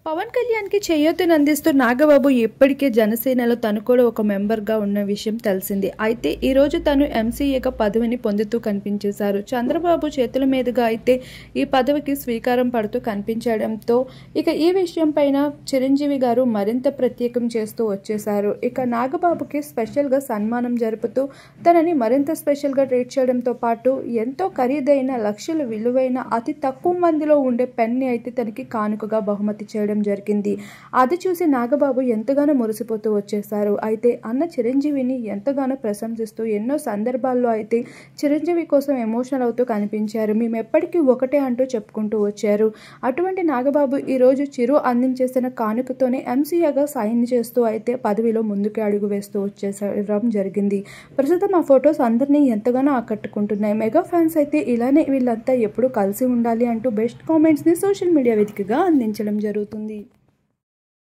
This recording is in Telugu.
పవన్ కళ్యాణ్కి చేయూతను అందిస్తూ నాగబాబు ఇప్పటికే జనసేనలో తను కూడా ఒక మెంబర్గా ఉన్న విషయం తెలిసింది. అయితే ఈరోజు తను ఎంసీఏగా పదవిని పొందుతూ కనిపించేశారు. చంద్రబాబు చేతుల మీదుగా అయితే ఈ పదవికి స్వీకారం పడుతూ కనిపించడంతో ఇక ఈ విషయం పైన చిరంజీవి గారు మరింత ప్రత్యేకం చేస్తూ వచ్చేశారు. ఇక నాగబాబుకి స్పెషల్గా సన్మానం జరుపుతూ తనని మరింత స్పెషల్గా ట్రీట్ చేయడంతో పాటు ఎంతో ఖరీదైన లక్షల విలువైన అతి తక్కువ మందిలో ఉండే పెన్ని అయితే తనకి కానుకగా బహుమతి చేయడం జరిగింది. అది చూసి నాగబాబు ఎంతగానో మురిసిపోతూ వచ్చేశారు. అయితే అన్న చిరంజీవిని ఎంతగానో ప్రశంసిస్తూ ఎన్నో సందర్భాల్లో అయితే చిరంజీవి కోసం ఎమోషనల్ అవుతూ కనిపించారు. మేము ఎప్పటికీ ఒకటే అంటూ చెప్పుకుంటూ వచ్చారు. అటువంటి నాగబాబు ఈరోజు చిరు అందించేసిన కానుకతోనే ఎంసీఏగా సైన్ చేస్తూ అయితే పదవిలో ముందుకు అడుగు వేస్తూ వచ్చేసడం జరిగింది. ప్రస్తుతం ఆ ఫొటోస్ అందరినీ ఎంతగానో ఆకట్టుకుంటున్నాయి. మెగా ఫ్యాన్స్ అయితే ఇలానే వీళ్ళంతా ఎప్పుడూ కలిసి ఉండాలి అంటూ బెస్ట్ కామెంట్స్ని సోషల్ మీడియా వేదికగా అందించడం జరుగుతుంది.